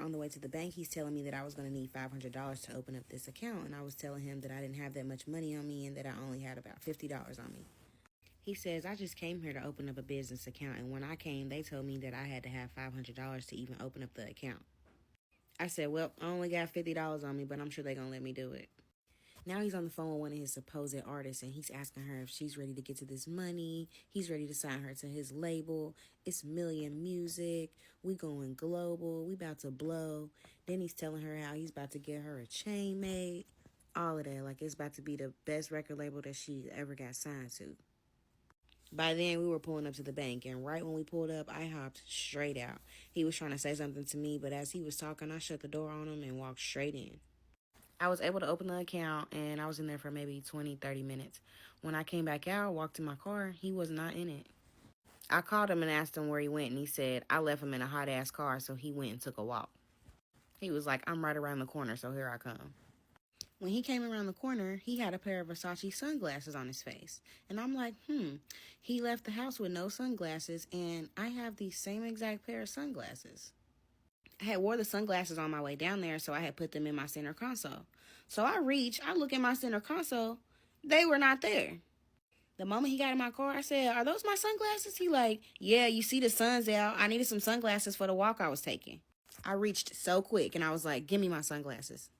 on the way to the bank, he's telling me that I was going to need $500 to open up this account. And I was telling him that I didn't have that much money on me and that I only had about $50 on me. He says, I just came here to open up a business account. And when I came, they told me that I had to have $500 to even open up the account. I said, well, I only got $50 on me, but I'm sure they're going to let me do it. Now he's on the phone with one of his supposed artists, and he's asking her if she's ready to get to this money. He's ready to sign her to his label. It's Million Music. We going global. We about to blow. Then he's telling her how he's about to get her a chain made. All of that. Like it's about to be the best record label that she ever got signed to. By then, we were pulling up to the bank, and right when we pulled up, I hopped straight out. He was trying to say something to me, but as he was talking, I shut the door on him and walked straight in. I was able to open the account, and I was in there for maybe 20, 30 minutes. When I came back out, walked to my car, he was not in it. I called him and asked him where he went, and he said I left him in a hot-ass car, so he went and took a walk. He was like, I'm right around the corner, so here I come. When he came around the corner, he had a pair of Versace sunglasses on his face. And I'm like, he left the house with no sunglasses, and I have the same exact pair of sunglasses. I had wore the sunglasses on my way down there, so I had put them in my center console. So I look in my center console, they were not there. The moment he got in my car, I said, are those my sunglasses? He like, yeah, you see the sun's out. I needed some sunglasses for the walk I was taking. I reached so quick, and I was like, give me my sunglasses.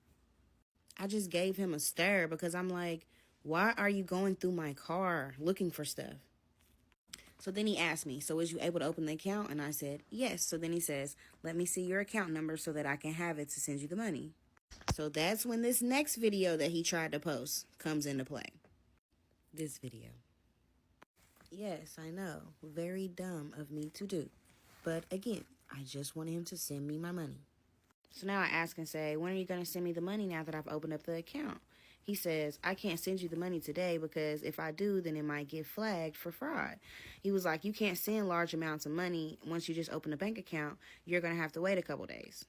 I just gave him a stare because I'm like, why are you going through my car looking for stuff? So then he asked me, so was you able to open the account? And I said, yes. So then he says, let me see your account number so that I can have it to send you the money. So that's when this next video that he tried to post comes into play. This video. Yes, I know. Very dumb of me to do. But again, I just wanted him to send me my money. So now I ask and say, when are you going to send me the money now that I've opened up the account? He says, I can't send you the money today because if I do, then it might get flagged for fraud. He was like, you can't send large amounts of money once you just open a bank account. You're going to have to wait a couple days.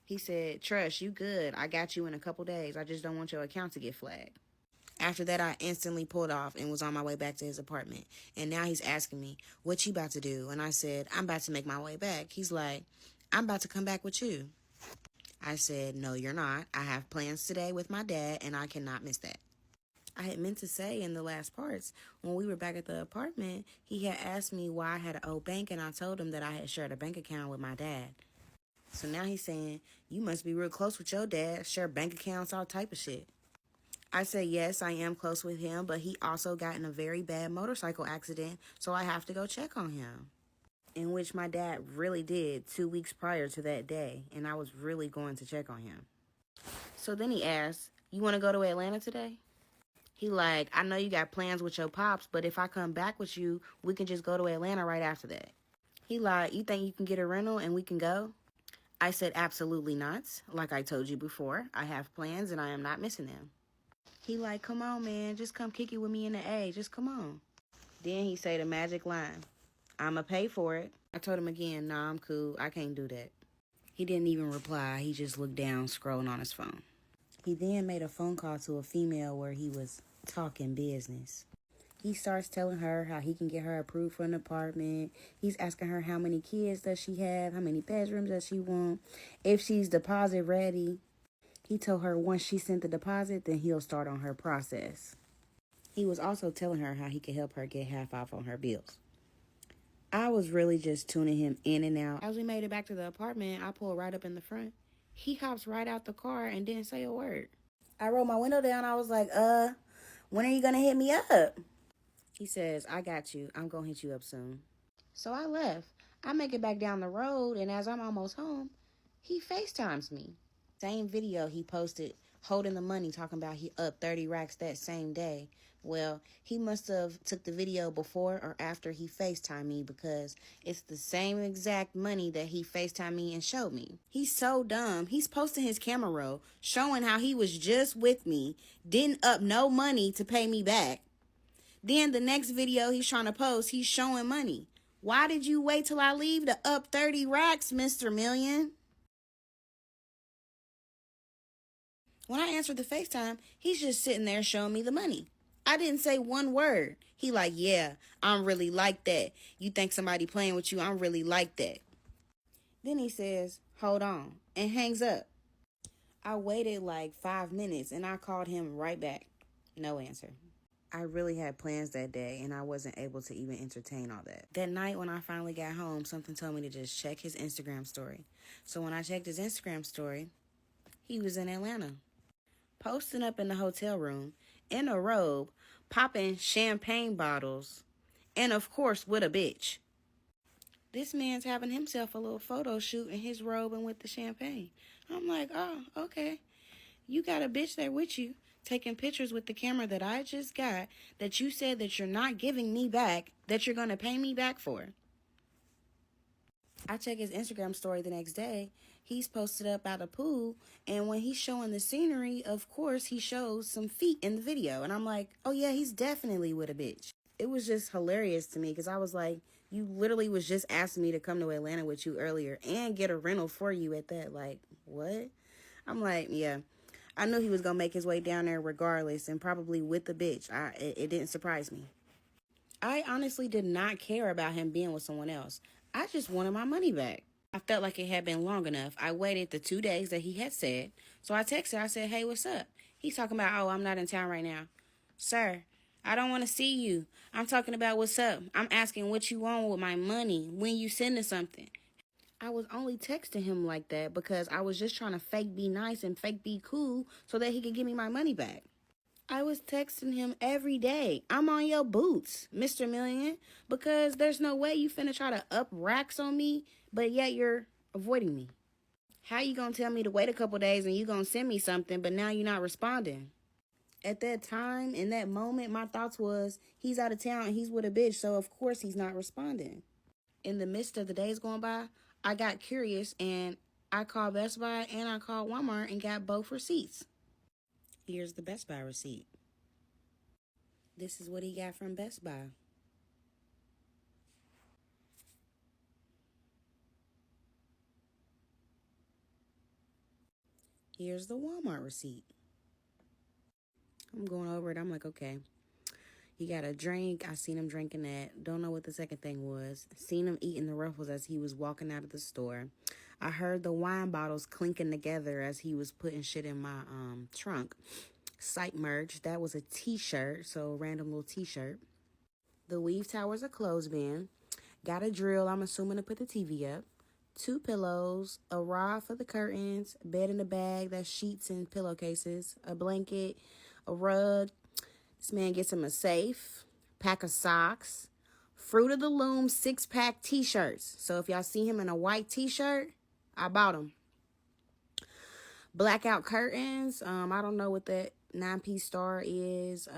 He said, trust, you good. I got you in a couple days. I just don't want your account to get flagged. After that, I instantly pulled off and was on my way back to his apartment. And now he's asking me, what you about to do? And I said, I'm about to make my way back. He's like, I'm about to come back with you. I said, no, you're not. I have plans today with my dad, and I cannot miss that. I had meant to say in the last parts, when we were back at the apartment, he had asked me why I had an old bank, and I told him that I had shared a bank account with my dad. So now he's saying, you must be real close with your dad, share bank accounts, all type of shit. I said, yes, I am close with him, but he also got in a very bad motorcycle accident, so I have to go check on him. In which my dad really did 2 weeks prior to that day, and I was really going to check on him. So then he asked, you want to go to Atlanta today? He like, I know you got plans with your pops, but if I come back with you, we can just go to Atlanta right after that. He like, you think you can get a rental and we can go? I said, absolutely not. Like I told you before, I have plans and I am not missing them. He like, come on, man, just come kick it with me in the A, just come on. Then he say the magic line, I'ma pay for it. I told him again, nah, I'm cool. I can't do that. He didn't even reply. He just looked down, scrolling on his phone. He then made a phone call to a female where he was talking business. He starts telling her how he can get her approved for an apartment. He's asking her how many kids does she have, how many bedrooms does she want, if she's deposit ready. He told her once she sent the deposit, then he'll start on her process. He was also telling her how he could help her get half off on her bills. I was really just tuning him in and out. As we made it back to the apartment, I pulled right up in the front. He hops right out the car and didn't say a word. I rolled my window down. I was like, when are you going to hit me up? He says, I got you. I'm going to hit you up soon. So I left. I make it back down the road, and as I'm almost home, he FaceTimes me. Same video he posted holding the money, talking about he up 30 racks that same day. Well, he must have took the video before or after he FaceTimed me because it's the same exact money that he FaceTimed me and showed me. He's so dumb. He's posting his camera roll showing how he was just with me, didn't up no money to pay me back. Then the next video he's trying to post, he's showing money. Why did you wait till I leave to up 30 racks, Mr. Million? When I answered the FaceTime, he's just sitting there showing me the money. I didn't say one word. He like, yeah, I'm really like that. You think somebody playing with you, I'm really like that. Then he says, hold on, and hangs up. I waited like 5 minutes and I called him right back. No answer. I really had plans that day and I wasn't able to even entertain all that. That night when I finally got home, something told me to just check his Instagram story. So when I checked his Instagram story, he was in Atlanta, posting up in the hotel room, in a robe, popping champagne bottles, and of course with a bitch. This man's having himself a little photo shoot in his robe and with the champagne. I'm like, oh, okay. You got a bitch there with you, taking pictures with the camera that I just got, that you said that you're not giving me back, that you're going to pay me back for. I check his Instagram story the next day. He's posted up at a pool, and when he's showing the scenery, of course, he shows some feet in the video. And I'm like, oh yeah, he's definitely with a bitch. It was just hilarious to me because I was like, you literally was just asking me to come to Atlanta with you earlier and get a rental for you at that. Like, what? I'm like, yeah. I knew he was going to make his way down there regardless and probably with the bitch. It didn't surprise me. I honestly did not care about him being with someone else. I just wanted my money back. I felt like it had been long enough. I waited the 2 days that he had said. So I texted, I said, hey, what's up? He's talking about, oh, I'm not in town right now. Sir, I don't want to see you. I'm talking about what's up. I'm asking what you want with my money, when you sending something. I was only texting him like that because I was just trying to fake be nice and fake be cool so that he could give me my money back. I was texting him every day. I'm on your boots, Mr. Million, because there's no way you finna try to up racks on me, but yet you're avoiding me. How you gonna tell me to wait a couple days and you gonna send me something, but now you're not responding? At that time, in that moment, my thoughts was, he's out of town and he's with a bitch, so of course he's not responding. In the midst of the days going by, I got curious and I called Best Buy and I called Walmart and got both receipts. Here's the Best Buy receipt. This is what he got from Best Buy. Here's the Walmart receipt. I'm going over it. I'm like, okay. He got a drink. I seen him drinking that. Don't know what the second thing was. Seen him eating the Ruffles as he was walking out of the store. I heard the wine bottles clinking together as he was putting shit in my trunk. Site merch. That was a t-shirt. So random little t-shirt. The Weave Towers a clothesbin. Got a drill, I'm assuming, to put the TV up. 2 pillows, a rod for the curtains, bed in a bag, that's sheets and pillowcases, a blanket, a rug. This man gets him a safe, pack of socks, Fruit of the Loom 6-pack t-shirts. So if y'all see him in a white t-shirt, I bought him. Blackout curtains. I don't know what that 9-piece star is.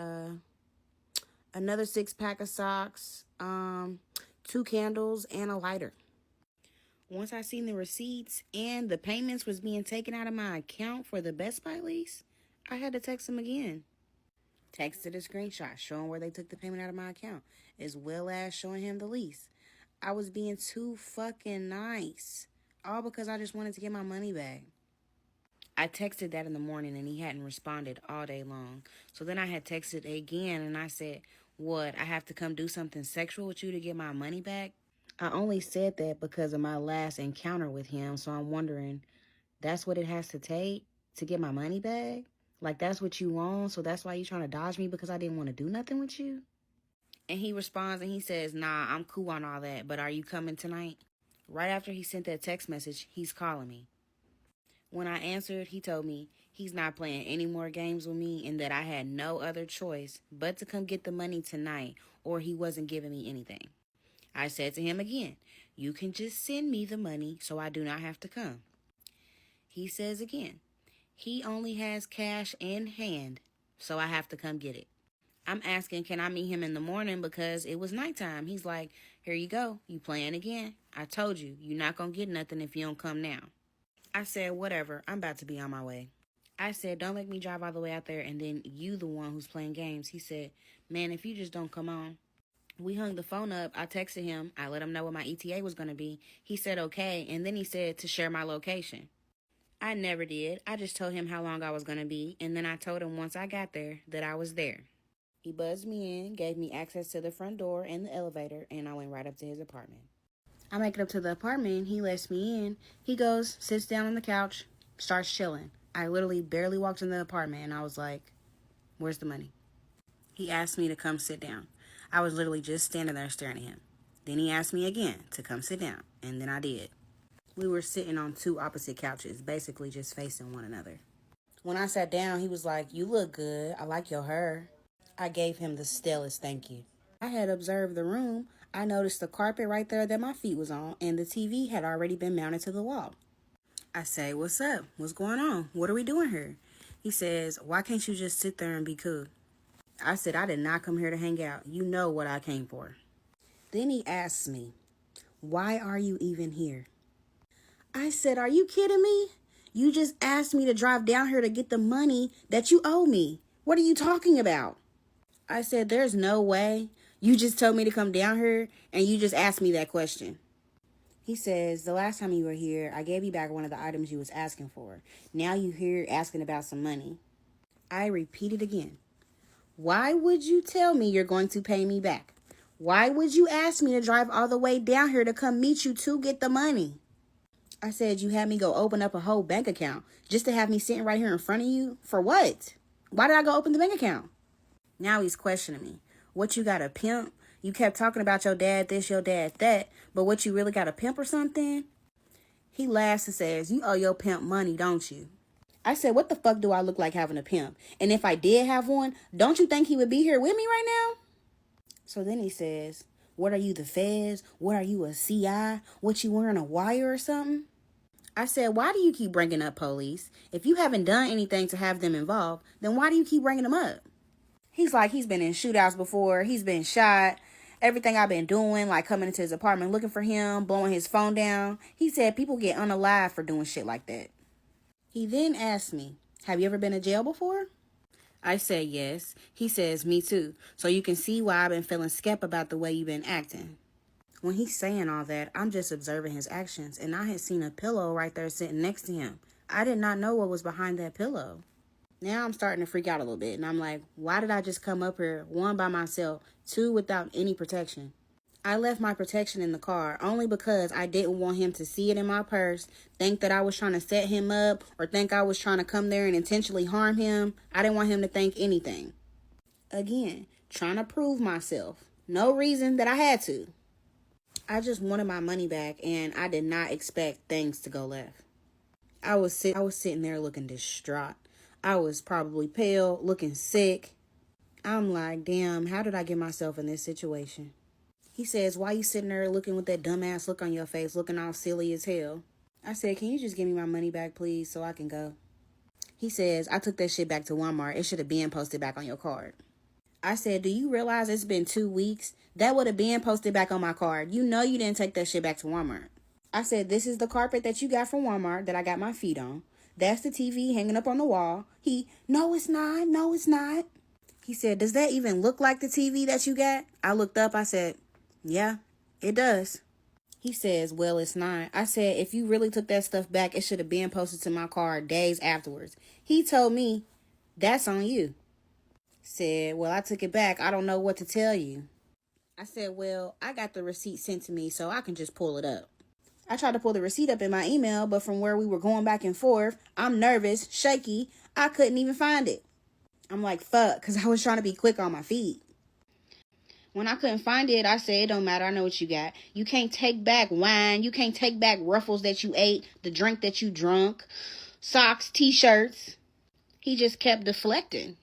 Another 6-pack of socks, 2 candles, and a lighter. Once I seen the receipts and the payments was being taken out of my account for the Best Buy lease, I had to text him again. Texted a screenshot showing where they took the payment out of my account, as well as showing him the lease. I was being too fucking nice, all because I just wanted to get my money back. I texted that in the morning and he hadn't responded all day long. So then I had texted again and I said, what, I have to come do something sexual with you to get my money back? I only said that because of my last encounter with him, so I'm wondering, that's what it has to take to get my money back? Like, that's what you want, so that's why you're trying to dodge me because I didn't want to do nothing with you? And he responds and he says, nah, I'm cool on all that, but are you coming tonight? Right after he sent that text message, he's calling me. When I answered, he told me he's not playing any more games with me and that I had no other choice but to come get the money tonight or he wasn't giving me anything. I said to him again, you can just send me the money so I do not have to come. He says again, he only has cash in hand, so I have to come get it. I'm asking, can I meet him in the morning because it was nighttime. He's like, here you go. You playing again. I told you, you're not going to get nothing if you don't come now. I said, whatever. I'm about to be on my way. I said, don't make me drive all the way out there and then you the one who's playing games. He said, man, if you just don't come on. We hung the phone up. I texted him. I let him know what my ETA was going to be. He said okay, and then he said to share my location. I never did. I just told him how long I was going to be, and then I told him once I got there that I was there. He buzzed me in, gave me access to the front door and the elevator, and I went right up to his apartment. I make it up to the apartment. He lets me in. He goes, sits down on the couch, starts chilling. I literally barely walked in the apartment, and I was like, where's the money? He asked me to come sit down. I was literally just standing there staring at him. Then he asked me again to come sit down, and then I did. We were sitting on two opposite couches, basically just facing one another. When I sat down, he was like, you look good. I like your hair. I gave him the stillest thank you. I had observed the room. I noticed the carpet right there that my feet was on, and the TV had already been mounted to the wall. I say, what's up? What's going on? What are we doing here? He says, why can't you just sit there and be cool? I said, I did not come here to hang out. You know what I came for. Then he asks me, why are you even here? I said, are you kidding me? You just asked me to drive down here to get the money that you owe me. What are you talking about? I said, there's no way. You just told me to come down here and you just asked me that question. He says, the last time you were here, I gave you back one of the items you was asking for. Now you here asking about some money. I repeat it again. Why would you tell me you're going to pay me back? Why would you ask me to drive all the way down here to come meet you to get the money? I said, you had me go open up a whole bank account just to have me sitting right here in front of you? For what? Why did I go open the bank account? Now he's questioning me. What, you got a pimp? You kept talking about your dad this, your dad that, but what, you really got a pimp or something? He laughs and says, you owe your pimp money, don't you? I said, what the fuck do I look like having a pimp? And if I did have one, don't you think he would be here with me right now? So then he says, what are you, the feds? What are you, a CI? What, you wearing a wire or something? I said, why do you keep bringing up police? If you haven't done anything to have them involved, then why do you keep bringing them up? He's like, he's been in shootouts before. He's been shot. Everything I've been doing, like coming into his apartment looking for him, blowing his phone down. He said people get unalive for doing shit like that. He then asked me, have you ever been to jail before? I said, yes. He says, me too. So you can see why I've been feeling skep about the way you've been acting. When he's saying all that, I'm just observing his actions, and I had seen a pillow right there sitting next to him. I did not know what was behind that pillow. Now I'm starting to freak out a little bit, and I'm like, why did I just come up here, one, by myself, two, without any protection? I left my protection in the car only because I didn't want him to see it in my purse, think that I was trying to set him up, or think I was trying to come there and intentionally harm him. I didn't want him to think anything. Again, trying to prove myself. No reason that I had to. I just wanted my money back, and I did not expect things to go left. I was sitting there looking distraught. I was probably pale, looking sick. I'm like, damn, how did I get myself in this situation? He says, why you sitting there looking with that dumbass look on your face, looking all silly as hell? I said, can you just give me my money back, please, so I can go? He says, I took that shit back to Walmart. It should have been posted back on your card. I said, do you realize it's been 2 weeks? That would have been posted back on my card. You know you didn't take that shit back to Walmart. I said, this is the carpet that you got from Walmart that I got my feet on. That's the TV hanging up on the wall. No, it's not. No, it's not. He said, does that even look like the TV that you got? I looked up. I said, yeah, it does. He says, well, it's not. I said, if you really took that stuff back, it should have been posted to my card days afterwards. He told me, that's on you. Said, well, I took it back. I don't know what to tell you. I said, well, I got the receipt sent to me, so I can just pull it up. I tried to pull the receipt up in my email, but from where we were going back and forth, I'm nervous, shaky. I couldn't even find it. I'm like, fuck, because I was trying to be quick on my feet. When I couldn't find it, I said, it don't matter. I know what you got. You can't take back wine. You can't take back Ruffles that you ate, the drink that you drunk, socks, t-shirts. He just kept deflecting.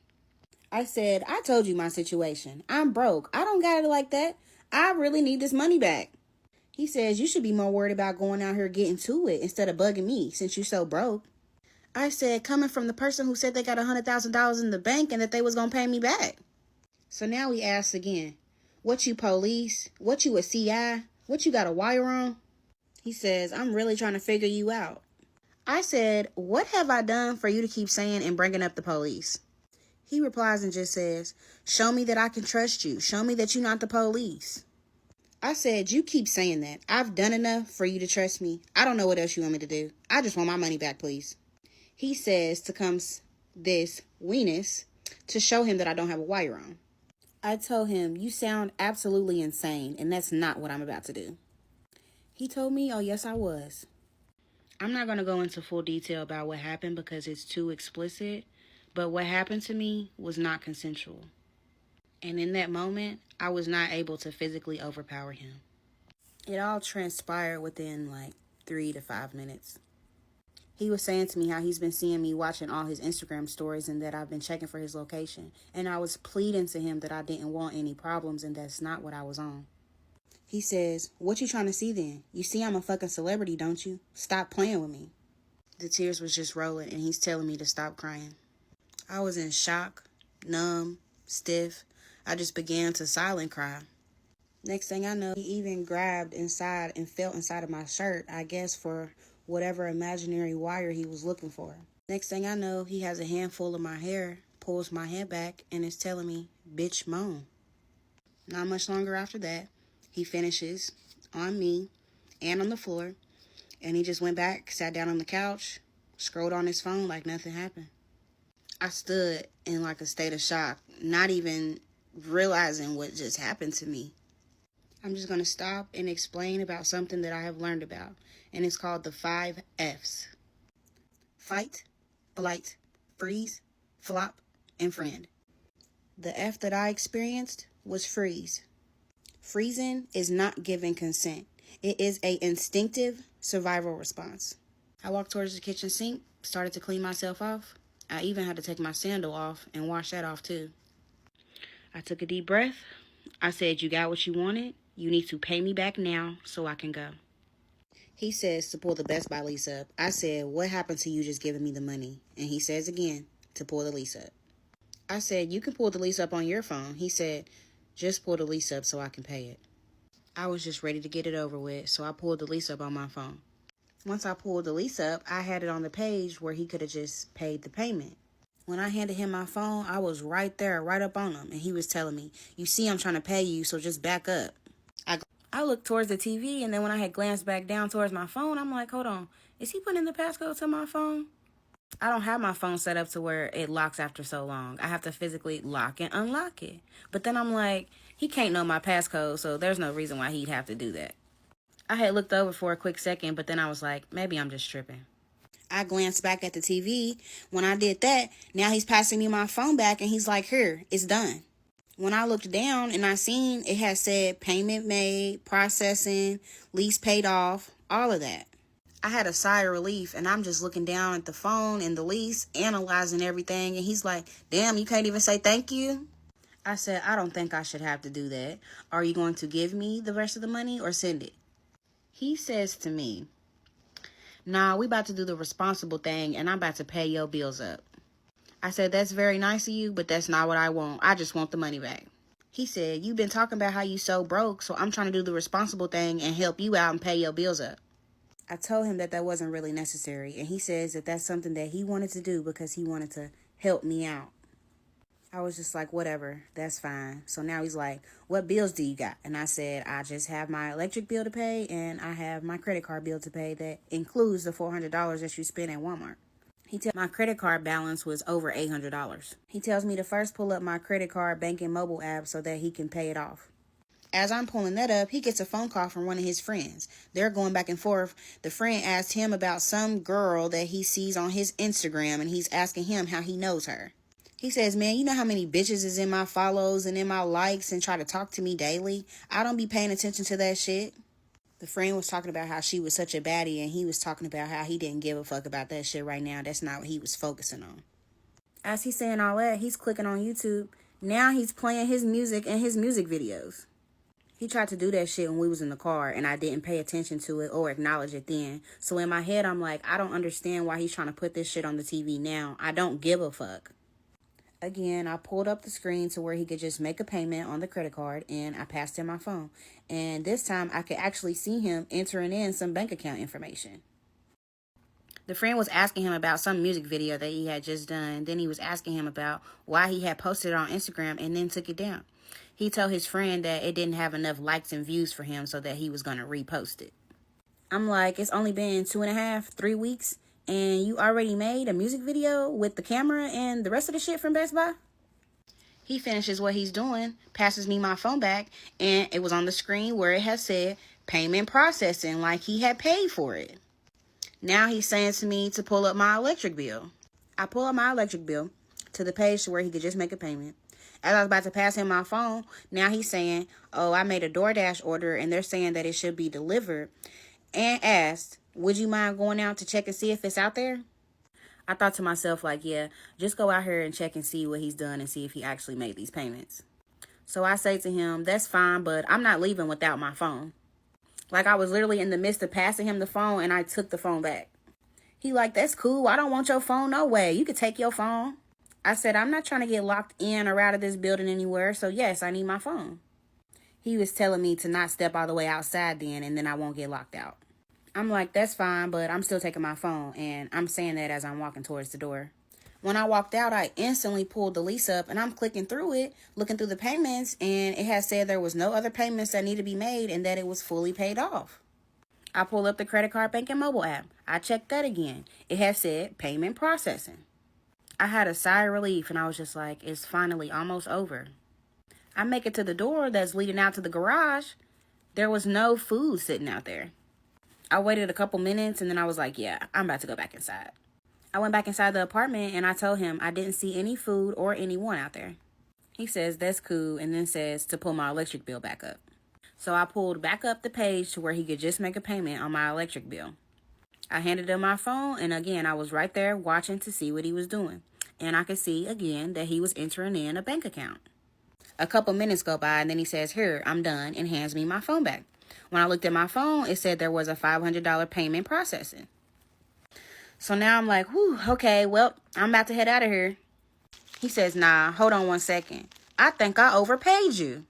I said, I told you my situation. I'm broke. I don't got it like that. I really need this money back. He says, you should be more worried about going out here getting to it instead of bugging me since you're so broke. I said, coming from the person who said they got $100,000 in the bank and that they was going to pay me back. So now he asks again, what, you police? What, you a CI? What, you got a wire on? He says, I'm really trying to figure you out. I said, what have I done for you to keep saying and bringing up the police? He replies and just says, show me that I can trust you. Show me that you're not the police. I said, you keep saying that. I've done enough for you to trust me. I don't know what else you want me to do. I just want my money back, please. He says to come this weenus to show him that I don't have a wire on. I told him, you sound absolutely insane, and that's not what I'm about to do. He told me, oh, yes, I was. I'm not going to go into full detail about what happened because it's too explicit, but what happened to me was not consensual. And in that moment, I was not able to physically overpower him. It all transpired within like 3 to 5 minutes. He was saying to me how he's been seeing me watching all his Instagram stories and that I've been checking for his location. And I was pleading to him that I didn't want any problems and that's not what I was on. He says, what you trying to see then? You see I'm a fucking celebrity, don't you? Stop playing with me. The tears was just rolling and he's telling me to stop crying. I was in shock, numb, stiff. I just began to silent cry. Next thing I know, he even grabbed inside and felt inside of my shirt, I guess for whatever imaginary wire he was looking for. Next thing I know, he has a handful of my hair, pulls my head back, and is telling me, bitch, moan. Not much longer after that, he finishes on me and on the floor, and he just went back, sat down on the couch, scrolled on his phone like nothing happened. I stood in like a state of shock, not even realizing what just happened to me. I'm just going to stop and explain about something that I have learned about, and it's called the 5 F's. Fight, flight, freeze, flop, and friend. The F that I experienced was freeze. Freezing is not giving consent. It is an instinctive survival response. I walked towards the kitchen sink, started to clean myself off. I even had to take my sandal off and wash that off too. I took a deep breath. I said, you got what you wanted. You need to pay me back now so I can go. He says to pull the Best Buy lease up. I said, what happened to you just giving me the money? And he says again to pull the lease up. I said, you can pull the lease up on your phone. He said, just pull the lease up so I can pay it. I was just ready to get it over with, so I pulled the lease up on my phone. Once I pulled the lease up, I had it on the page where he could have just paid the payment. When I handed him my phone, I was right there, right up on him, and he was telling me, you see I'm trying to pay you, so just back up. I looked towards the TV, and then when I had glanced back down towards my phone, I'm like, hold on, is he putting in the passcode to my phone? I don't have my phone set up to where it locks after so long. I have to physically lock and unlock it. But then I'm like, he can't know my passcode, so there's no reason why he'd have to do that. I had looked over for a quick second, but then I was like, maybe I'm just tripping. I glanced back at the TV. When I did that, now he's passing me my phone back, and he's like, here, it's done. When I looked down and I seen it had said payment made, processing, lease paid off, all of that. I had a sigh of relief, and I'm just looking down at the phone and the lease, analyzing everything, and he's like, damn, you can't even say thank you? I said, I don't think I should have to do that. Are you going to give me the rest of the money or send it? He says to me, nah, we about to do the responsible thing, and I'm about to pay your bills up. I said, that's very nice of you, but that's not what I want. I just want the money back. He said, you've been talking about how you so broke, so I'm trying to do the responsible thing and help you out and pay your bills up. I told him that wasn't really necessary, and he says that that's something that he wanted to do because he wanted to help me out. I was just like, whatever, that's fine. So now he's like, what bills do you got? And I said, I just have my electric bill to pay, and I have my credit card bill to pay that includes the $400 that you spent at Walmart. He tells my credit card balance was over $800. He tells me to first pull up my credit card banking mobile app so that he can pay it off. As I'm pulling that up, he gets a phone call from one of his friends. They're going back and forth. The friend asked him about some girl that he sees on his Instagram, and he's asking him how he knows her. He says, man, you know how many bitches is in my follows and in my likes and try to talk to me daily? I don't be paying attention to that shit. The friend was talking about how she was such a baddie, and he was talking about how he didn't give a fuck about that shit right now. That's not what he was focusing on. As he's saying all that, he's clicking on YouTube. Now he's playing his music and his music videos. He tried to do that shit when we was in the car, and I didn't pay attention to it or acknowledge it then. So in my head, I'm like, I don't understand why he's trying to put this shit on the TV now. I don't give a fuck. Again, I pulled up the screen to where he could just make a payment on the credit card, and I passed him my phone. And this time, I could actually see him entering in some bank account information. The friend was asking him about some music video that he had just done. Then he was asking him about why he had posted it on Instagram and then took it down. He told his friend that it didn't have enough likes and views for him, so that he was going to repost it. I'm like, it's only been 2.5, 3 weeks, and you already made a music video with the camera and the rest of the shit from Best Buy? He finishes what he's doing, passes me my phone back, and it was on the screen where it has said, payment processing like he had paid for it. Now he's saying to me to pull up my electric bill. I pull up my electric bill to the page to where he could just make a payment. As I was about to pass him my phone, now he's saying, oh, I made a DoorDash order and they're saying that it should be delivered. And asked, would you mind going out to check and see if it's out there? I thought to myself, like, yeah, just go out here and check and see what he's done and see if he actually made these payments. So I say to him, that's fine, but I'm not leaving without my phone. Like, I was literally in the midst of passing him the phone and I took the phone back. He like, that's cool. I don't want your phone. No way. You could take your phone. I said, I'm not trying to get locked in or out of this building anywhere. So yes, I need my phone. He was telling me to not step all the way outside then and then I won't get locked out. I'm like, that's fine, but I'm still taking my phone. And I'm saying that as I'm walking towards the door. When I walked out, I instantly pulled the lease up and I'm clicking through it, looking through the payments, and it had said there was no other payments that need to be made and that it was fully paid off. I pulled up the credit card banking mobile app. I checked that again. It had said payment processing. I had a sigh of relief and I was just like, it's finally almost over. I make it to the door that's leading out to the garage. There was no food sitting out there. I waited a couple minutes and then I was like, yeah, I'm about to go back inside. I went back inside the apartment and I told him I didn't see any food or anyone out there. He says, that's cool, and then says to pull my electric bill back up. So I pulled back up the page to where he could just make a payment on my electric bill. I handed him my phone, and again, I was right there watching to see what he was doing. And I could see, again, that he was entering in a bank account. A couple minutes go by, and then he says, here, I'm done, and hands me my phone back. When I looked at my phone, it said there was a $500 payment processing. So now I'm like, whew, okay, well, I'm about to head out of here. He says, nah, hold on 1 second. I think I overpaid you.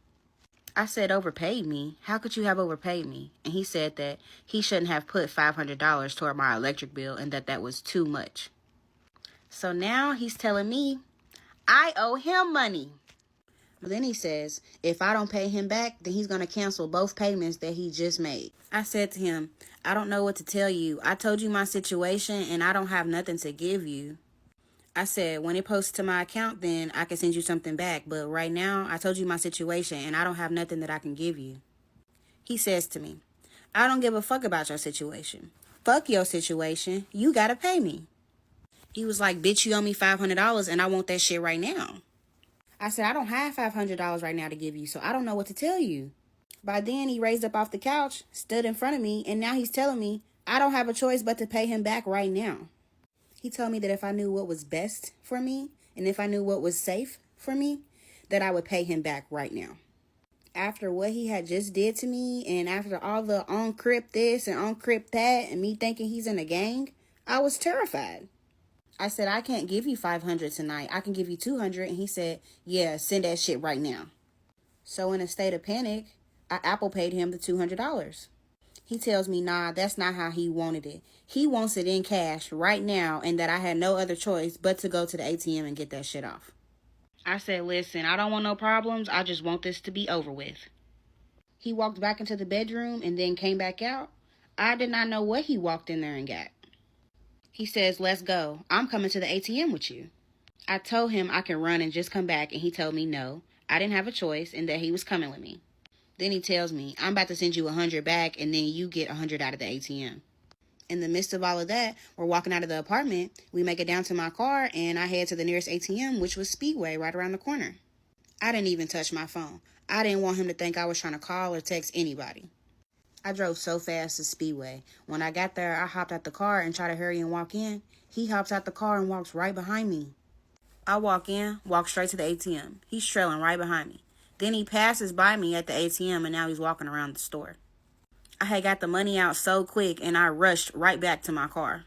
I said, overpaid me? How could you have overpaid me? And he said that he shouldn't have put $500 toward my electric bill and that was too much. So now he's telling me I owe him money. But then he says, if I don't pay him back, then he's going to cancel both payments that he just made. I said to him, I don't know what to tell you. I told you my situation and I don't have nothing to give you. I said, when it posts to my account, then I can send you something back. But right now, I told you my situation and I don't have nothing that I can give you. He says to me, I don't give a fuck about your situation. Fuck your situation. You got to pay me. He was like, bitch, you owe me $500 and I want that shit right now. I said, I don't have $500 right now to give you, so I don't know what to tell you. By then, he raised up off the couch, stood in front of me, and now he's telling me I don't have a choice but to pay him back right now. He told me that if I knew what was best for me and if I knew what was safe for me, that I would pay him back right now. After what he had just did to me and after all the uncrypt this and uncrypt that and me thinking he's in a gang, I was terrified. I said, I can't give you $500 tonight. I can give you $200. And he said, yeah, send that shit right now. So in a state of panic, I Apple paid him the $200. He tells me, nah, that's not how he wanted it. He wants it in cash right now and that I had no other choice but to go to the ATM and get that shit off. I said, listen, I don't want no problems. I just want this to be over with. He walked back into the bedroom and then came back out. I did not know what he walked in there and got. He says, let's go. I'm coming to the ATM with you. I told him I can run and just come back, and he told me no, I didn't have a choice and that he was coming with me. Then he tells me, I'm about to send you $100 back and then you get $100 out of the ATM. In the midst of all of that, we're walking out of the apartment. We make it down to my car and I head to the nearest ATM, which was Speedway right around the corner. I didn't even touch my phone. I didn't want him to think I was trying to call or text anybody. I drove so fast to Speedway. When I got there, I hopped out the car and tried to hurry and walk in. He hops out the car and walks right behind me. I walk in, walk straight to the ATM. He's trailing right behind me. Then he passes by me at the ATM and now he's walking around the store. I had got the money out so quick and I rushed right back to my car.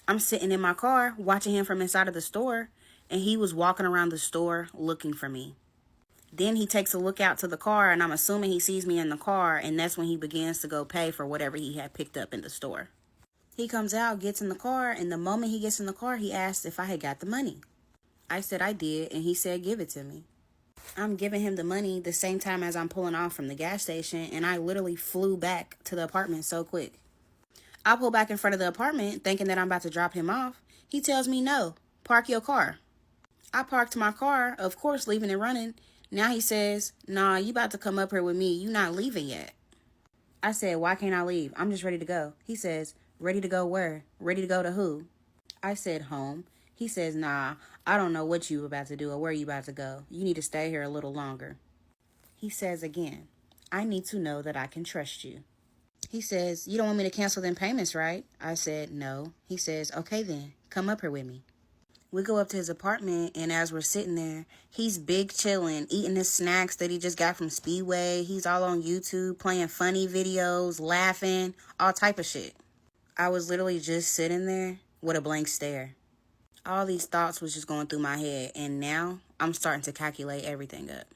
I'm sitting in my car watching him from inside of the store and he was walking around the store looking for me. Then he takes a look out to the car and I'm assuming he sees me in the car and that's when he begins to go pay for whatever he had picked up in the store. He comes out, gets in the car, and the moment he gets in the car, he asked if I had got the money. I said I did and he said give it to me. I'm giving him the money the same time as I'm pulling off from the gas station and I literally flew back to the apartment so quick. I pull back in front of the apartment thinking that I'm about to drop him off. He tells me no, park your car. I parked my car, of course leaving it running. Now he says, nah, you about to come up here with me. You not leaving yet. I said, why can't I leave? I'm just ready to go. He says, ready to go where? Ready to go to who? I said, home. He says, nah, I don't know what you about to do or where you about to go. You need to stay here a little longer. He says again, I need to know that I can trust you. He says, you don't want me to cancel them payments, right? I said, no. He says, okay then, come up here with me. We go up to his apartment, and as we're sitting there, he's big chilling, eating his snacks that he just got from Speedway. He's all on YouTube, playing funny videos, laughing, all type of shit. I was literally just sitting there with a blank stare. All these thoughts was just going through my head, and now I'm starting to calculate everything up.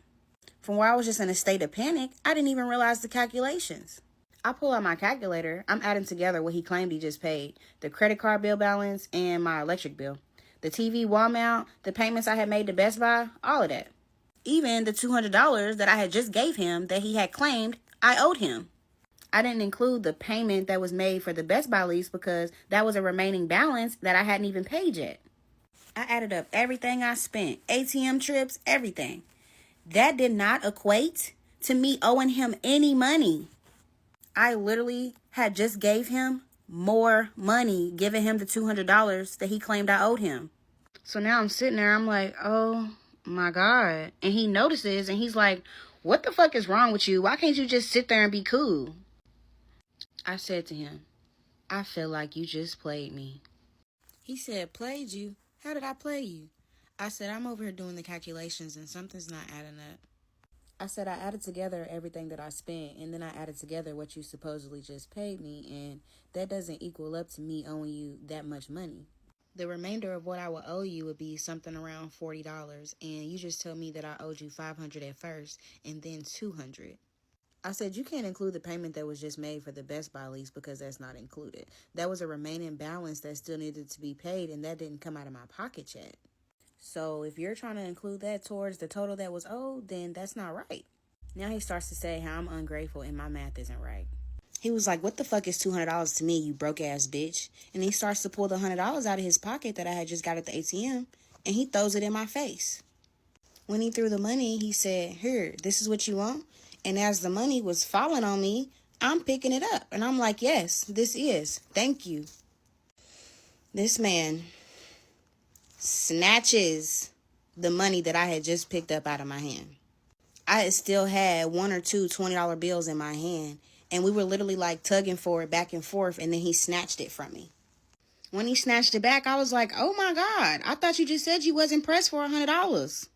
From where I was just in a state of panic, I didn't even realize the calculations. I pull out my calculator. I'm adding together what he claimed he just paid, the credit card bill balance and my electric bill, the TV wall mount, the payments I had made to Best Buy, all of that. Even the $200 that I had just gave him that he had claimed I owed him. I didn't include the payment that was made for the Best Buy lease because that was a remaining balance that I hadn't even paid yet. I added up everything I spent, ATM trips, everything. That did not equate to me owing him any money. I literally had just gave him more money, giving him the $200 that he claimed I owed him. So now I'm sitting there, I'm like, oh my God. And he notices and he's like, what the fuck is wrong with you? Why can't you just sit there and be cool? I said to him, I feel like you just played me. He said, played you? How did I play you? I said, I'm over here doing the calculations and something's not adding up. I said, I added together everything that I spent, and then I added together what you supposedly just paid me, and that doesn't equal up to me owing you that much money. The remainder of what I would owe you would be something around $40, and you just told me that I owed you $500 at first, and then $200. I said, you can't include the payment that was just made for the Best Buy lease because that's not included. That was a remaining balance that still needed to be paid, and that didn't come out of my pocket yet. So if you're trying to include that towards the total that was owed, then that's not right. Now he starts to say how I'm ungrateful and my math isn't right. He was like, what the fuck is $200 to me, you broke ass bitch? And he starts to pull the $100 out of his pocket that I had just got at the ATM, and he throws it in my face. When he threw the money, he said, here, this is what you want? And as the money was falling on me, I'm picking it up. And I'm like, yes, this is. Thank you. This man snatches the money that I had just picked up out of my hand. I had still had one or two $20 bills in my hand, and we were literally like tugging for it back and forth, and then he snatched it from me. When he snatched it back, I was like, oh my God, I thought you just said you wasn't pressed for $100.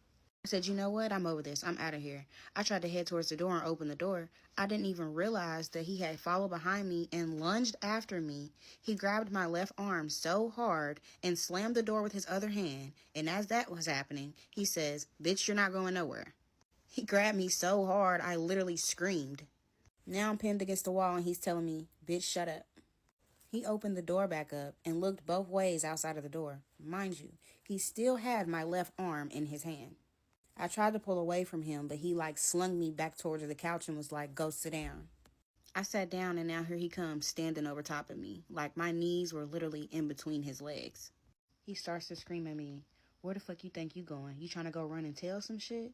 I said, you know what? I'm over this. I'm out of here. I tried to head towards the door and open the door. I didn't even realize that he had followed behind me and lunged after me. He grabbed my left arm so hard and slammed the door with his other hand. And as that was happening, he says, bitch, you're not going nowhere. He grabbed me so hard, I literally screamed. Now I'm pinned against the wall and he's telling me, bitch, shut up. He opened the door back up and looked both ways outside of the door. Mind you, he still had my left arm in his hand. I tried to pull away from him, but he slung me back towards the couch and was like, go sit down. I sat down and now here he comes standing over top of me. Like my knees were literally in between his legs. He starts to scream at me, where the fuck you think you going? You trying to go run and tell some shit?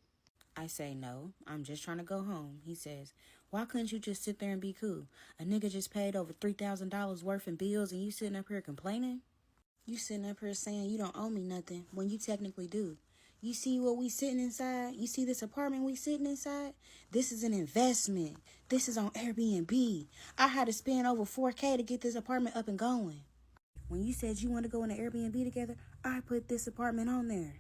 I say, no, I'm just trying to go home. He says, why couldn't you just sit there and be cool? A nigga just paid over $3,000 worth in bills and you sitting up here complaining? You sitting up here saying you don't owe me nothing when you technically do. You see what we sitting inside? You see this apartment we sitting inside? This is an investment. This is on Airbnb. I had to spend over $4,000 to get this apartment up and going. When you said you want to go into Airbnb together, I put this apartment on there.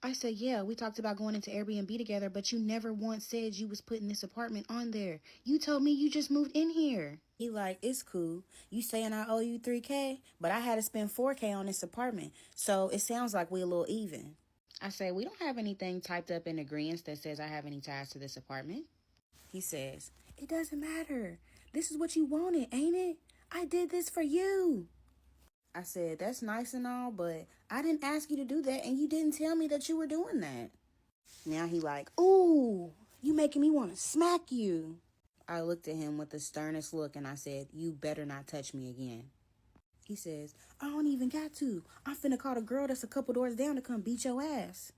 I said, yeah, we talked about going into Airbnb together, but you never once said you was putting this apartment on there. You told me you just moved in here. He like, it's cool. You saying I owe you $3,000, but I had to spend $4,000 on this apartment. So it sounds like we a little even. I say, we don't have anything typed up in agreements that says I have any ties to this apartment. He says, it doesn't matter. This is what you wanted, ain't it? I did this for you. I said, that's nice and all, but I didn't ask you to do that, and you didn't tell me that you were doing that. Now he like, ooh, you making me want to smack you. I looked at him with the sternest look, and I said, you better not touch me again. He says, I don't even got to. I'm finna call the girl that's a couple doors down to come beat your ass.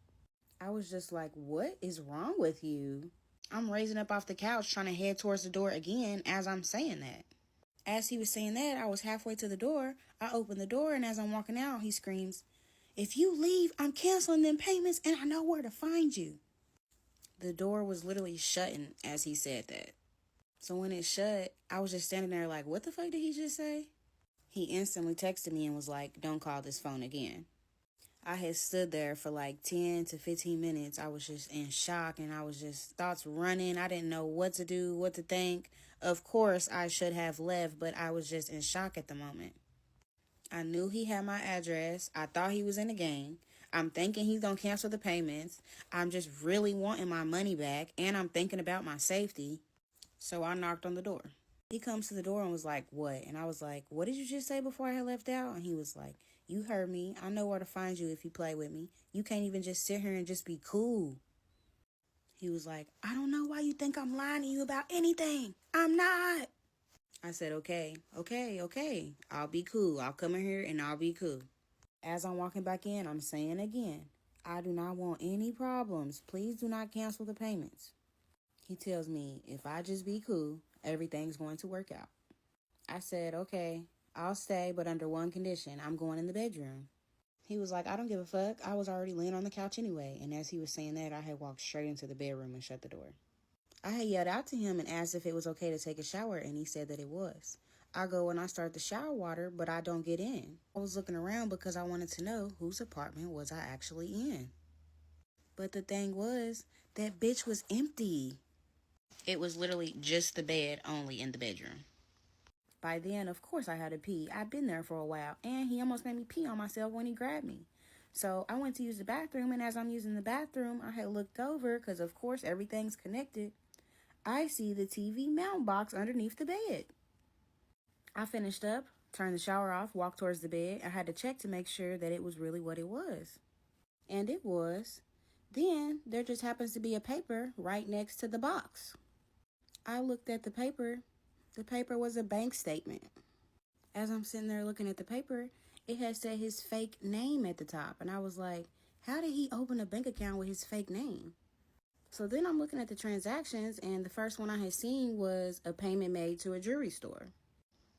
I was just like, what is wrong with you? I'm raising up off the couch trying to head towards the door again as I'm saying that. As he was saying that, I was halfway to the door. I opened the door, and as I'm walking out, he screams, "If you leave, I'm canceling them payments, and I know where to find you." The door was literally shutting as he said that. So when it shut, I was just standing there like, what the fuck did he just say? He instantly texted me and was like, "Don't call this phone again." I had stood there for like 10 to 15 minutes. I was just in shock, and I was just thoughts running. I didn't know what to do, what to think. Of course, I should have left, but I was just in shock at the moment. I knew he had my address. I thought he was in the game. I'm thinking he's going to cancel the payments. I'm just really wanting my money back, and I'm thinking about my safety. So I knocked on the door. He comes to the door and was like, "What?" And I was like, "What did you just say before I had left out?" And he was like, "You heard me. I know where to find you if you play with me. You can't even just sit here and just be cool." He was like, "I don't know why you think I'm lying to you about anything. I'm not." I said, okay. I'll be cool. I'll come in here and I'll be cool. As I'm walking back in, I'm saying again, I do not want any problems. Please do not cancel the payments. He tells me if I just be cool, everything's going to work out. I said, okay, I'll stay, but under one condition. I'm going in the bedroom. He was like, "I don't give a fuck. I was already laying on the couch anyway." And as he was saying that, I had walked straight into the bedroom and shut the door. I had yelled out to him and asked if it was okay to take a shower, and he said that it was. I go and I start the shower water, but I don't get in. I was looking around because I wanted to know whose apartment was I actually in. But the thing was, that bitch was empty. It was literally just the bed only in the bedroom. By then, of course, I had to pee. I'd been there for a while, and he almost made me pee on myself when he grabbed me. So I went to use the bathroom, and as I'm using the bathroom, I had looked over because, of course, everything's connected. I see the TV mount box underneath the bed. I finished up, turned the shower off, walked towards the bed. I had to check to make sure that it was really what it was. And it was. Then there just happens to be a paper right next to the box. I looked at the paper. The paper was a bank statement. As I'm sitting there looking at the paper, it had said his fake name at the top. And I was like, how did he open a bank account with his fake name? So then I'm looking at the transactions, and the first one I had seen was a payment made to a jewelry store.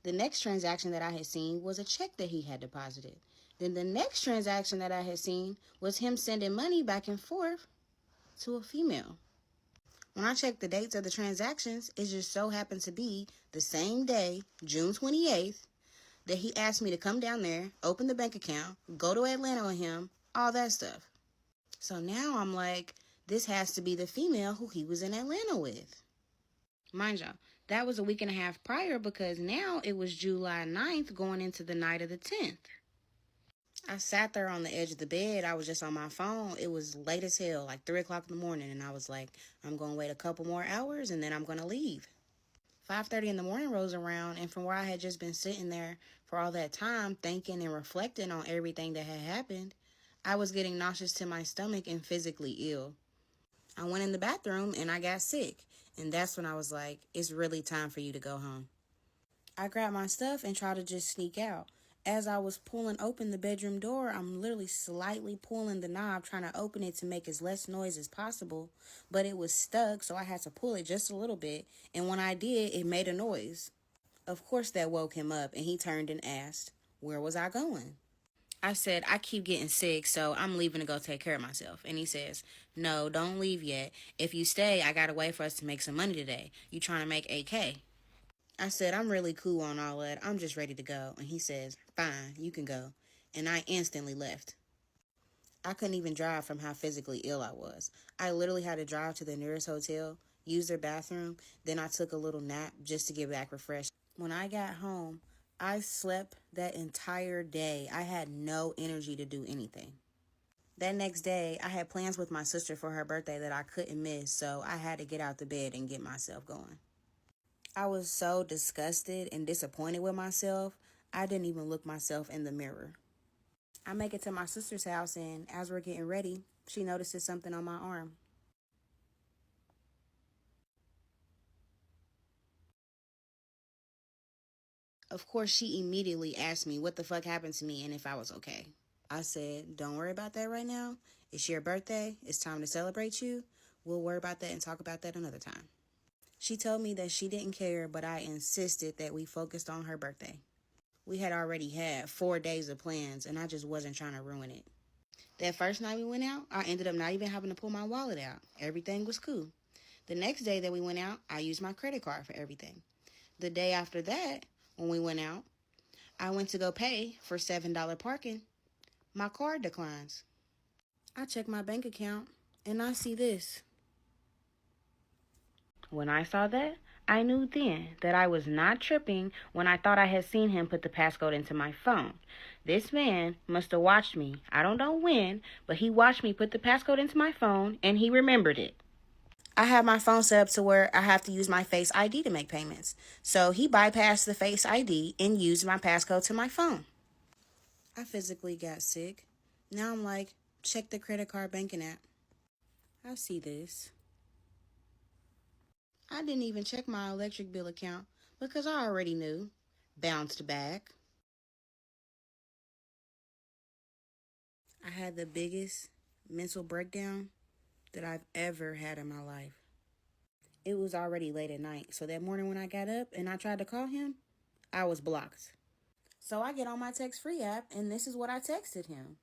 The next transaction that I had seen was a check that he had deposited. Then the next transaction that I had seen was him sending money back and forth to a female. When I checked the dates of the transactions, it just so happened to be the same day, June 28th, that he asked me to come down there, open the bank account, go to Atlanta with him, all that stuff. So now I'm like, this has to be the female who he was in Atlanta with. Mind y'all, that was a week and a half prior because now it was July 9th going into the night of the 10th. I sat there on the edge of the bed. I was just on my phone. It was late as hell, like 3 o'clock in the morning. And I was like, I'm going to wait a couple more hours and then I'm going to leave. 5:30 in the morning rolls around, and from where I had just been sitting there for all that time thinking and reflecting on everything that had happened, I was getting nauseous to my stomach and physically ill. I went in the bathroom and I got sick, and that's when I was like, it's really time for you to go home. I grabbed my stuff and tried to just sneak out. As I was pulling open the bedroom door, I'm literally slightly pulling the knob, trying to open it to make as less noise as possible, but it was stuck, so I had to pull it just a little bit, and when I did, it made a noise. Of course, that woke him up, and he turned and asked, where was I going? I said, I keep getting sick, so I'm leaving to go take care of myself. And he says, no, don't leave yet. If you stay, I got a way for us to make some money today. You trying to make 8K? I said, I'm really cool on all that. I'm just ready to go. And he says, fine, you can go. And I instantly left. I couldn't even drive from how physically ill I was. I literally had to drive to the nearest hotel, use their bathroom, then I took a little nap just to get back refreshed. When I got home, I slept that entire day. I had no energy to do anything. That next day, I had plans with my sister for her birthday that I couldn't miss, so I had to get out the bed and get myself going. I was so disgusted and disappointed with myself, I didn't even look myself in the mirror. I make it to my sister's house, and as we're getting ready, she notices something on my arm. Of course, she immediately asked me what the fuck happened to me and if I was okay. I said, don't worry about that right now. It's your birthday. It's time to celebrate you. We'll worry about that and talk about that another time. She told me that she didn't care, but I insisted that we focused on her birthday. We had already had 4 days of plans, and I just wasn't trying to ruin it. That first night we went out, I ended up not even having to pull my wallet out. Everything was cool. The next day that we went out, I used my credit card for everything. The day after that, when we went out, I went to go pay for $7 parking. My card declines. I check my bank account, and I see this. When I saw that, I knew then that I was not tripping when I thought I had seen him put the passcode into my phone. This man must have watched me. I don't know when, but he watched me put the passcode into my phone, and he remembered it. I have my phone set up to where I have to use my Face ID to make payments. So he bypassed the Face ID and used my passcode to my phone. I physically got sick. Now I'm like, check the credit card banking app. I see this. I didn't even check my electric bill account because I already knew. Bounced back. I had the biggest mental breakdown that I've ever had in my life. It was already late at night, so that morning when I got up and I tried to call him, I was blocked. So I get on my text free app, and this is what I texted him.